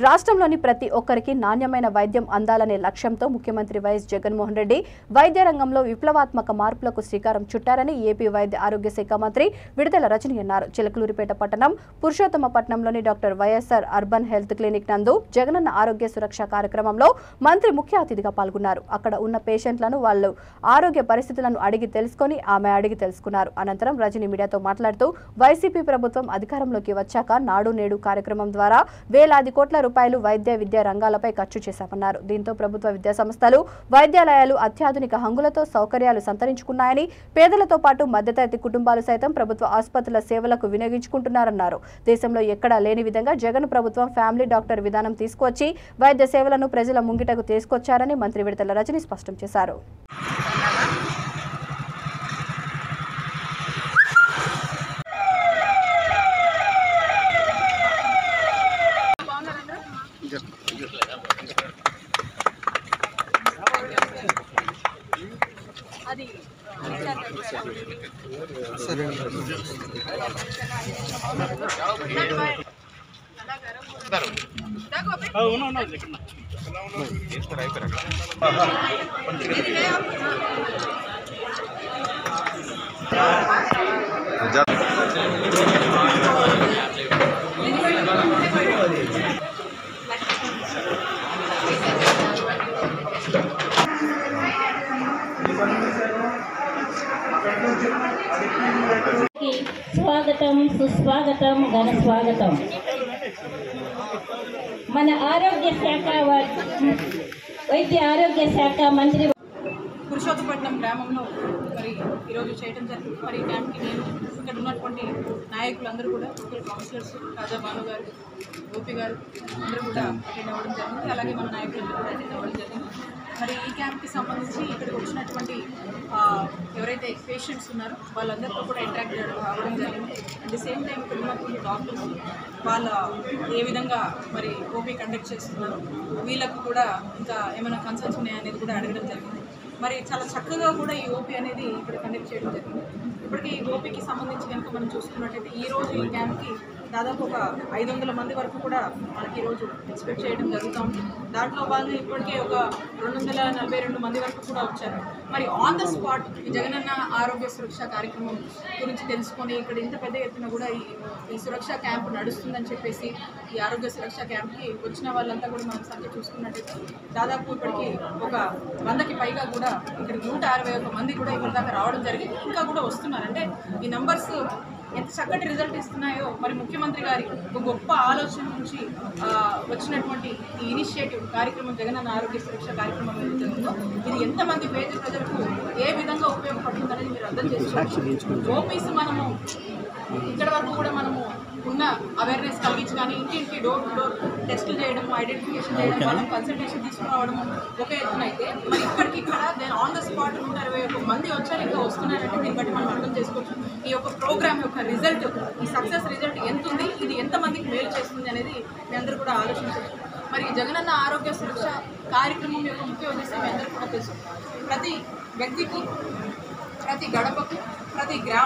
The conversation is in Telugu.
రాష్ట్రంలోని ప్రతి ఒక్కరికి నాణ్యమైన వైద్యం అందాలనే లక్ష్యంతో ముఖ్యమంత్రి వైఎస్ జగన్మోహన్ రెడ్డి వైద్య రంగంలో విప్లవాత్మక మార్పులకు శ్రీకారం చుట్టారని ఏపీ వైద్య ఆరోగ్య శాఖ మంత్రి విడుదల రజని అన్నారు. చిలకలూరిపేట పట్టణం పురుషోత్తమపట్నంలోని doctor YSR urban health clinic నందు జగనన్న ఆరోగ్య సురక్ష కార్యక్రమంలో మంత్రి ముఖ్య అతిథిగా పాల్గొన్నారు. అక్కడ ఉన్న పేషెంట్లను వాళ్ళు ఆరోగ్య పరిస్థితులను అడిగి తెలుసుకున్నారు. అనంతరం రజని మీడియాతో మాట్లాడుతూ వైసీపీ ప్రభుత్వం అధికారంలోకి వచ్చాక నాడు నేడు కార్యక్రమం ద్వారా వేలాది కోట్ల రూపాయలు వైద్య విద్యా రంగాలపై ఖర్చు చేశామన్నారు. దీంతో ప్రభుత్వ విద్యా సంస్థలు వైద్యాలయాలు అత్యాధునిక హంగులతో సౌకర్యాలు సంతరించుకున్నాయని, పేదలతో పాటు మధ్యతరగతి కుటుంబాలు సైతం ప్రభుత్వ ఆసుపత్రుల సేవలకు వినియోగించుకుంటున్నారన్నారు. దేశంలో ఎక్కడా లేని విధంగా జగన్ ప్రభుత్వం ఫ్యామిలీ డాక్టర్ విధానం తీసుకువచ్చి వైద్య సేవలను ప్రజల ముంగిటకు తీసుకొచ్చారని మంత్రి విడుదల రజని స్పష్టం చేశారు. స్వాగతం, సుస్వాగతం, ఘన స్వాగతం. మన వైద్య ఆరోగ్య శాఖ మంత్రి పురుషోత్తపట్నం గ్రామంలో మరి ఈరోజు చేయడం జరిగింది. మరి ఈ క్యాంప్కి నేను ఇక్కడ ఉన్నటువంటి నాయకులందరూ కూడా కౌన్సిలర్స్ రాజా భాను గారు, గోపి గారు అందరూ కూడా అటెండ్ అవ్వడం జరిగింది. అలాగే మన నాయకులందరూ కూడా అటెండ్ అవ్వడం జరిగింది. మరి ఈ క్యాంప్కి సంబంధించి ఇక్కడికి వచ్చినటువంటి ఎవరైతే పేషెంట్స్ ఉన్నారో వాళ్ళందరితో కూడా ఇంటరాక్ట్ అవ్వడం జరిగింది. అట్ ది సేమ్ టైం ఇక్కడ ఉన్నటువంటి డాక్టర్స్ వాళ్ళ ఏ విధంగా మరి ఓపీ కండక్ట్ చేస్తున్నారు, వీళ్ళకు కూడా ఇంకా ఏమైనా కన్సర్న్స్ ఉన్నాయనేది కూడా అడగడం జరిగింది. మరి చాలా చక్కగా కూడా ఈ ఓపీ అనేది ఇక్కడ కండక్ట్ చేయడం జరిగింది. ఇప్పటికీ ఈ ఓపీకి సంబంధించి కనుక మనం చూసుకున్నట్టయితే ఈరోజు ఈ క్యాంప్కి దాదాపు ఒక 500 మంది వరకు కూడా మనకి ఈరోజు ఎక్స్పెక్ట్ చేయడం జరుగుతూ ఉంది. దాంట్లో భాగంగా ఇప్పటికే ఒక 242 మంది వరకు కూడా వచ్చారు. మరి ఆన్ ద స్పాట్ ఈ జగనన్న ఆరోగ్య సురక్ష కార్యక్రమం గురించి తెలుసుకొని ఇక్కడ ఇంత పెద్ద ఎత్తున కూడా ఈ సురక్ష క్యాంప్ నడుస్తుందని చెప్పేసి ఈ ఆరోగ్య సురక్ష క్యాంప్కి వచ్చిన వాళ్ళంతా కూడా మనం సంఖ్య చూసుకున్నట్టయితే దాదాపు ఇప్పటికి ఒక 100కి పైగా కూడా ఇక్కడ 161 మంది కూడా ఇక్కడ దాకా రావడం జరిగింది. ఇంకా కూడా వస్తున్నారు. అంటే ఈ నంబర్స్ ఎంత చక్కటి రిజల్ట్ ఇస్తున్నాయో మరి ముఖ్యమంత్రి గారి ఒక గొప్ప ఆలోచన నుంచి వచ్చినటువంటి ఈ ఇనిషియేటివ్ కార్యక్రమం జగనన్న ఆరోగ్య సురక్ష కార్యక్రమం ఏదైతుందో ఇది ఎంతమంది పేద ప్రజలకు ఏ విధంగా ఉపయోగపడుతుందనేది మీరు అర్థం చేసుకోవచ్చు. ఓపీస్ మనము ఇక్కడ వరకు కూడా మనము ఉన్న అవేర్నెస్ కలిగించి కానీ ఇంటింటికి డోర్ టు డోర్ టెస్టులు చేయడం, ఐడెంటిఫికేషన్ చేయడం, వాళ్ళని కన్సల్టేషన్ తీసుకురావడం ఒక ఎత్తున అయితే మరి ఇక్కడ ఆన్ ద స్పాట్ 161 మంది వచ్చారు, ఇంకా వస్తున్నారంటే దీన్ని బట్టి మనం అర్థం చేసుకోవచ్చు ఈ యొక్క ప్రోగ్రామ్ యొక్క రిజల్ట్, ఈ సక్సెస్ రిజల్ట్ ఎంత ఉంది, ఇది ఎంతమందికి మేలు చేస్తుంది అనేది మీ అందరూ కూడా ఆలోచించవచ్చు. మరి జగనన్న ఆరోగ్య సురక్ష కార్యక్రమం యొక్క ముఖ్య ఉద్దేశం మీ అందరూ కూడా తెలుసు. ప్రతి వ్యక్తికి, ప్రతి గడపకు, ప్రతి గ్రామం